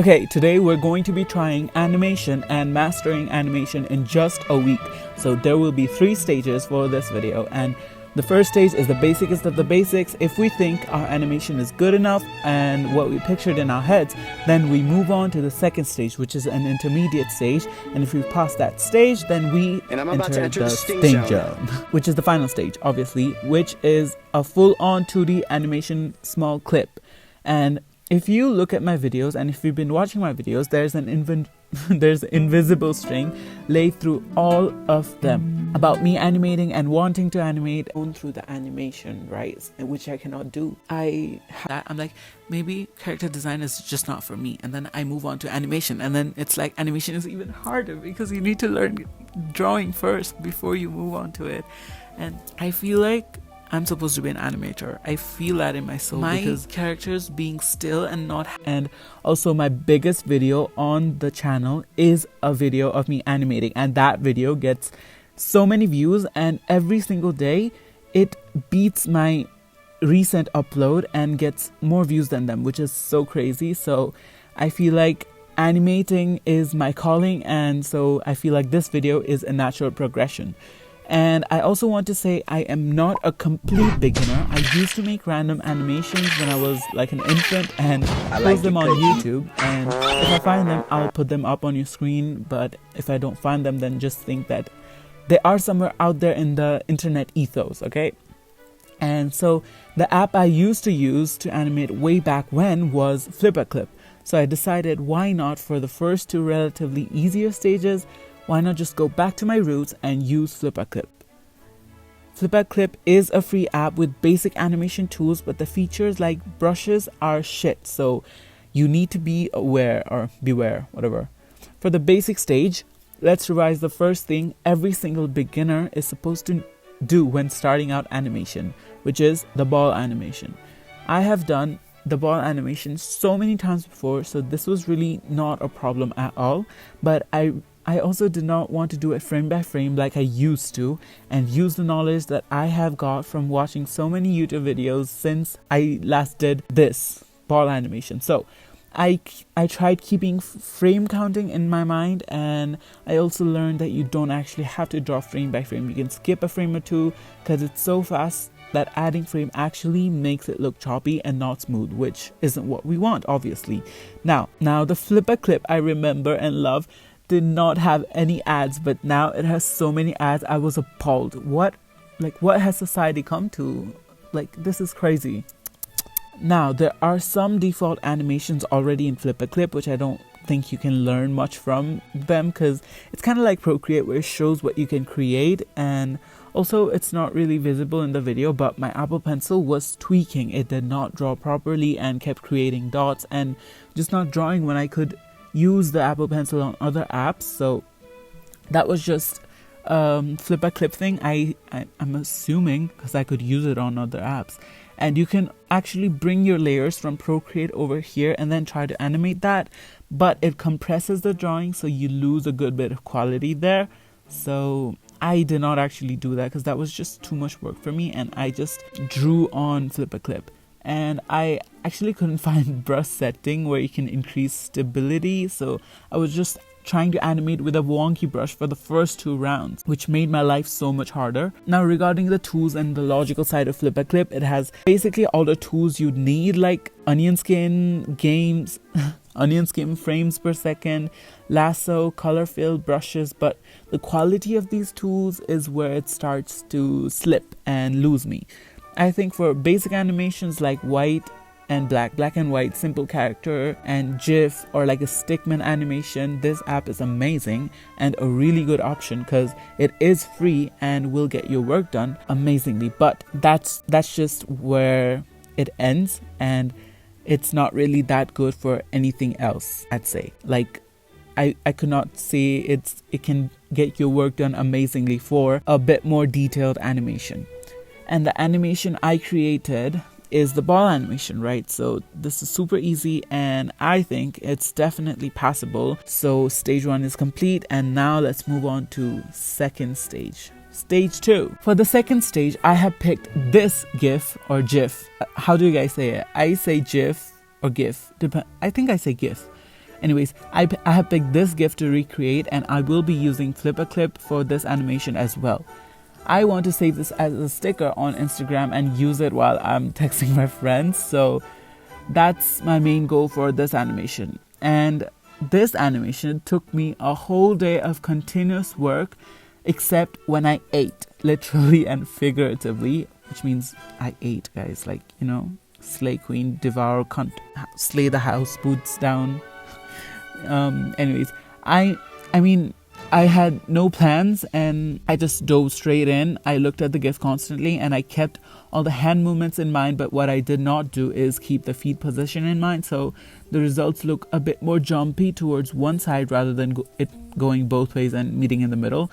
Okay, today we're going to be trying animation and mastering animation in just a week. So there will be 3 stages for this video, and the first stage is the basicest of the basics. If we think our animation is good enough and what we pictured in our heads, then we move on to the second stage, which is an intermediate stage. And if we pass that stage, then we enter the sting zone, which is the final stage, obviously, which is a full-on 2D animation small clip. And if you look at my videos, and if you've been watching my videos, there's an invisible string laid through all of them about me animating and wanting to animate on through the animation, right? Which I cannot do. I'm like, maybe character design is just not for me, and then I move on to animation, and then it's like animation is even harder because you need to learn drawing first before you move on to it. And I feel like I'm supposed to be an animator. I feel that in my soul, because characters being still and not. And also my biggest video on the channel is a video of me animating, and that video gets so many views, and every single day it beats my recent upload and gets more views than them, which is so crazy. So I feel like animating is my calling, and so I feel like this video is a natural progression. And I also want to say I am not a complete beginner. I used to make random animations when I was like an infant and post them on YouTube. And if I find them, I'll put them up on your screen. But if I don't find them, then just think that they are somewhere out there in the internet ethos, okay? And so the app I used to use to animate way back when was Flipperclip. So I decided, why not, for the first 2 relatively easier stages, why not just go back to my roots and use Flipperclip? Flipperclip is a free app with basic animation tools, but the features like brushes are shit, so you need to be aware, or beware, whatever. For the basic stage, let's revise the first thing every single beginner is supposed to do when starting out animation, which is the ball animation. I have done the ball animation so many times before, so this was really not a problem at all, but I also did not want to do it frame by frame like I used to, and use the knowledge that I have got from watching so many YouTube videos since I last did this ball animation. So I tried keeping frame counting in my mind, and I also learned that you don't actually have to draw frame by frame. You can skip a frame or 2 because it's so fast that adding frame actually makes it look choppy and not smooth, which isn't what we want, obviously. Now the Flipperclip I remember and love did not have any ads, but now it has so many ads. I was appalled. What has society come to? Like, this is crazy. Now there are some default animations already in Flipperclip, which I don't think you can learn much from them, because it's kind of like Procreate, where it shows what you can create, and also it's not really visible in the video, but my Apple Pencil was tweaking. It did not draw properly and kept creating dots and just not drawing when I could use the Apple Pencil on other apps. So that was just Flipperclip thing. I'm assuming, because I could use it on other apps. And you can actually bring your layers from Procreate over here and then try to animate that, but it compresses the drawing, so you lose a good bit of quality there. So I did not actually do that because that was just too much work for me, and I just drew on Flipperclip. And I actually couldn't find brush setting where you can increase stability, so I was just trying to animate with a wonky brush for the first 2 rounds, which made my life so much harder. Now regarding the tools and the logical side of Flipperclip, it has basically all the tools you'd need, like onion skin, frames per second, lasso, color fill, brushes, but the quality of these tools is where it starts to slip and lose me. I think for basic animations like white and black and white, simple character, and GIF, or like a stickman animation, this app is amazing and a really good option because it is free and will get your work done amazingly. But that's just where it ends, and it's not really that good for anything else, I'd say. Like, I could not say it can get your work done amazingly for a bit more detailed animation. And the animation I created is the ball animation, right? So this is super easy, and I think it's definitely passable. So stage 1 is complete, and now let's move on to second stage. Stage 2. For the second stage, I have picked this GIF or GIF. How do you guys say it? I say GIF or GIF. I think I say GIF. Anyways, I have picked this GIF to recreate, and I will be using Flip a Clip for this animation as well. I want to save this as a sticker on Instagram and use it while I'm texting my friends, so that's my main goal for this animation. And this animation took me a whole day of continuous work, except when I ate, literally and figuratively, which means I ate, guys, like, you know, slay queen, devour, cunt, slay the house, boots down. Anyways, I mean, I had no plans and I just dove straight in. I looked at the GIF constantly and I kept all the hand movements in mind, but what I did not do is keep the feet position in mind, so the results look a bit more jumpy towards one side rather than it going both ways and meeting in the middle.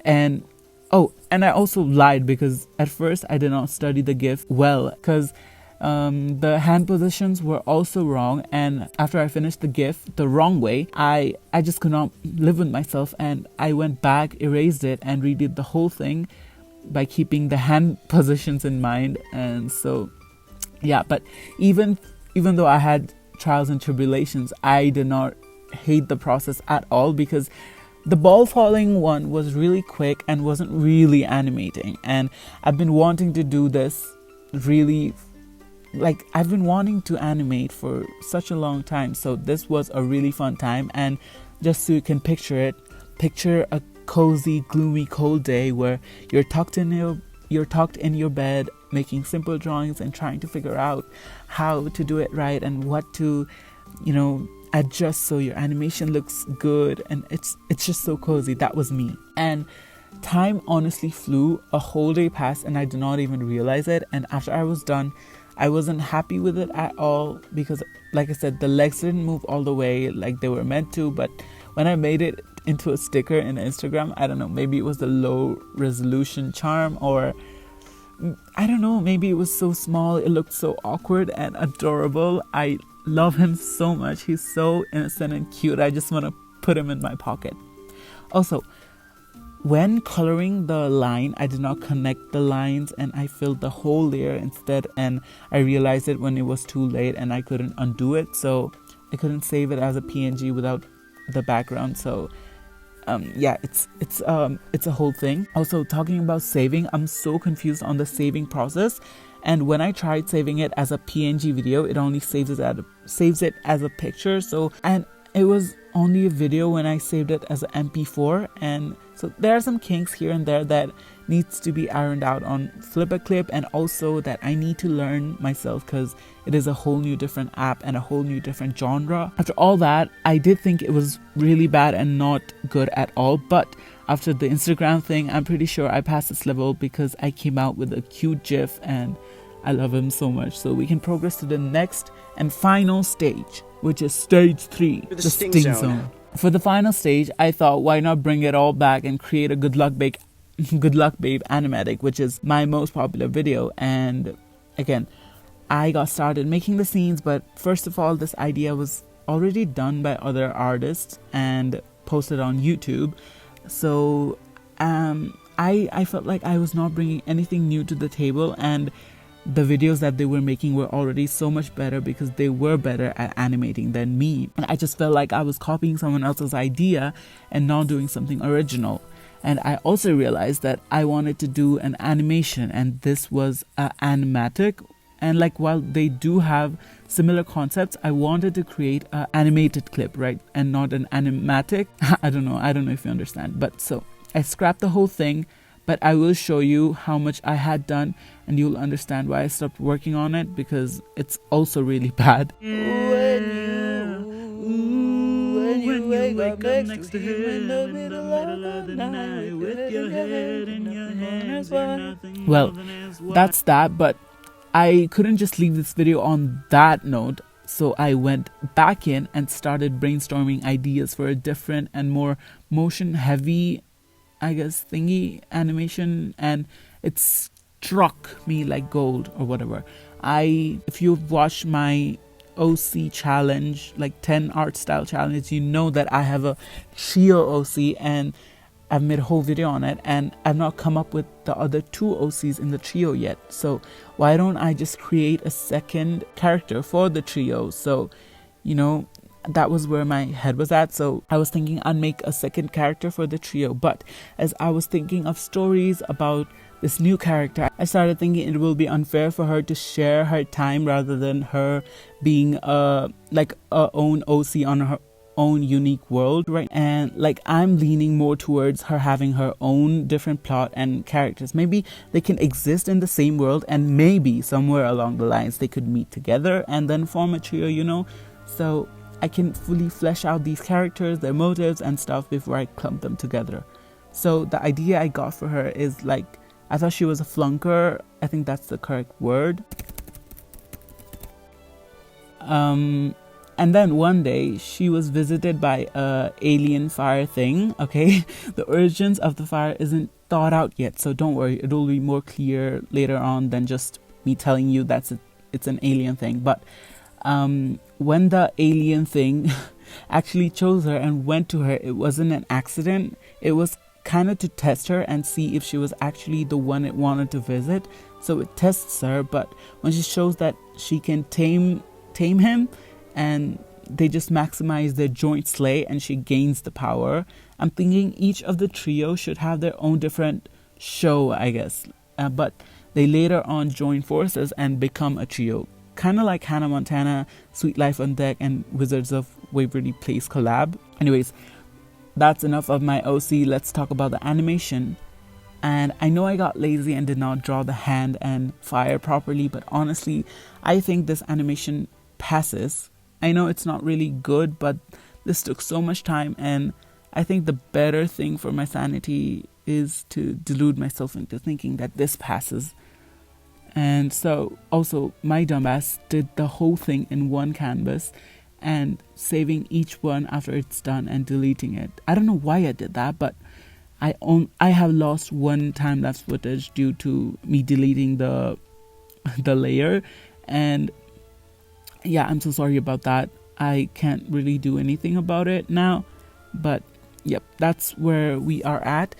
And I also lied, because at first I did not study the GIF well, because the hand positions were also wrong, and after I finished the GIF the wrong way, I just could not live with myself, and I went back, erased it, and redid the whole thing by keeping the hand positions in mind. And so yeah, but even though I had trials and tribulations, I did not hate the process at all, because the ball falling one was really quick and wasn't really animating, and I've been wanting to do this really, like, I've been wanting to animate for such a long time, so this was a really fun time. And just so you can picture a cozy, gloomy, cold day where you're tucked in your bed, making simple drawings and trying to figure out how to do it right and what to, you know, adjust so your animation looks good, and it's just so cozy. That was me. And time honestly flew. A whole day passed and I did not even realize it. And after I was done, I wasn't happy with it at all, because like I said, the legs didn't move all the way like they were meant to. But when I made it into a sticker in Instagram, I don't know, maybe it was the low resolution charm, or I don't know, maybe it was so small, it looked so awkward and adorable. I love him so much. He's so innocent and cute. I just want to put him in my pocket. Also, when coloring the line, I did not connect the lines and I filled the whole layer instead, and I realized it when it was too late and I couldn't undo it, so I couldn't save it as a PNG without the background. So yeah, it's a whole thing. Also, talking about saving, I'm so confused on the saving process, and when I tried saving it as a PNG video, it only saves it as a picture. So, and it was only a video when I saved it as an MP4, and so there are some kinks here and there that needs to be ironed out on Flip a Clip, and also that I need to learn myself, because it is a whole new different app and a whole new different genre. After all that, I did think it was really bad and not good at all, but after the Instagram thing, I'm pretty sure I passed this level because I came out with a cute GIF and I love him so much. So we can progress to the next and final stage, which is stage 3, the sting zone. For the final stage, I thought, why not bring it all back and create a Good Luck Babe animatic, which is my most popular video. And again, I got started making the scenes, but first of all, this idea was already done by other artists and posted on YouTube. So I felt like I was not bringing anything new to the table, and the videos that they were making were already so much better because they were better at animating than me. And I just felt like I was copying someone else's idea and not doing something original. And I also realized that I wanted to do an animation, and this was animatic. And like, while they do have similar concepts, I wanted to create an animated clip, right? And not an animatic. I don't know if you understand. But so I scrapped the whole thing, but I will show you how much I had done, and you'll understand why I stopped working on it, because it's also really bad. When you wake up next to him in the middle of the night with your head in your hands, well, that's that. But I couldn't just leave this video on that note, so I went back in and started brainstorming ideas for a different and more motion heavy, I guess, thingy animation, and it struck me like gold or whatever. If you've watched my OC challenge, like 10 art style challenge, you know that I have a trio OC, and I've made a whole video on it, and I've not come up with the other 2 OCs in the trio yet. So why don't I just create a second character for the trio? So, you know, that was where my head was at. So I was thinking I'd make a second character for the trio, but as I was thinking of stories about this new character, I started thinking it will be unfair for her to share her time rather than her being like a own OC on her own unique world, right? And like I'm leaning more towards her having her own different plot and characters. Maybe they can exist in the same world, and maybe somewhere along the lines they could meet together and then form a trio, you know? So I can fully flesh out these characters, their motives and stuff before I clump them together. So the idea I got for her is like, I thought she was a flunker. I think that's the correct word. And then one day she was visited by a alien fire thing. Okay, the origins of the fire isn't thought out yet, so don't worry, it'll be more clear later on than just me telling you it's an alien thing. But when the alien thing actually chose her and went to her, it wasn't an accident. It was kind of to test her and see if she was actually the one it wanted to visit. So it tests her, but when she shows that she can tame him, and they just maximize their joint slay and she gains the power. I'm thinking each of the trio should have their own different show, I guess. But they later on join forces and become a trio. Kind of like Hannah Montana, Sweet Life on Deck, and Wizards of Waverly Place collab. Anyways, that's enough of my OC. Let's talk about the animation. And I know I got lazy and did not draw the hand and fire properly, but honestly, I think this animation passes. I know it's not really good, but this took so much time, and I think the better thing for my sanity is to delude myself into thinking that this passes. And so also my dumbass did the whole thing in one canvas and saving each one after it's done and deleting it. I don't know why I did that, but I have lost one time-lapse footage due to me deleting the layer, and yeah, I'm so sorry about that. I can't really do anything about it now, but yep, that's where we are at.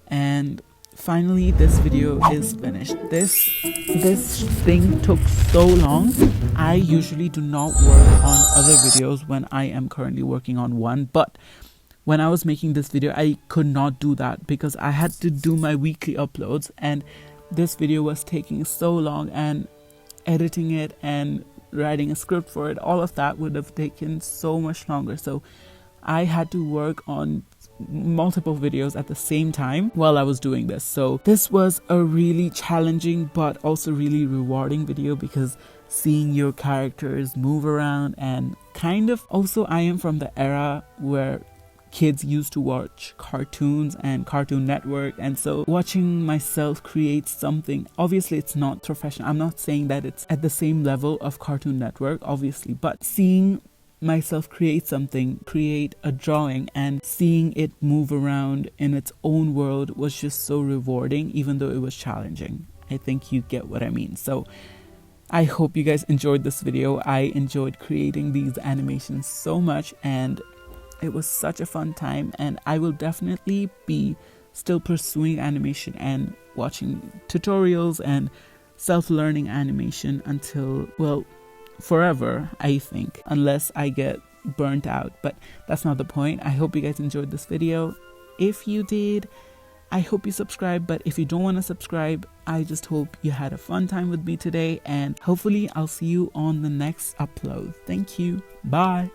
And finally, this video is finished. This thing took so long. I usually do not work on other videos when I am currently working on one, but when I was making this video, I could not do that because I had to do my weekly uploads, and this video was taking so long, and editing it and writing a script for it, all of that would have taken so much longer. So I had to work on multiple videos at the same time while I was doing this. So this was a really challenging but also really rewarding video, because seeing your characters move around, and kind of also I am from the era where kids used to watch cartoons and Cartoon Network, and so watching myself create something, obviously it's not professional, I'm not saying that it's at the same level of Cartoon Network obviously, but seeing myself create something, create a drawing, and seeing it move around in its own world was just so rewarding, even though it was challenging. I think you get what I mean. So I hope you guys enjoyed this video. I enjoyed creating these animations so much, and it was such a fun time, and I will definitely be still pursuing animation and watching tutorials and self-learning animation until, well, forever, I think, unless I get burnt out. But that's not the point. I hope you guys enjoyed this video. If you did, I hope you subscribe, but if you don't want to subscribe, I just hope you had a fun time with me today, and hopefully I'll see you on the next upload. Thank you. Bye.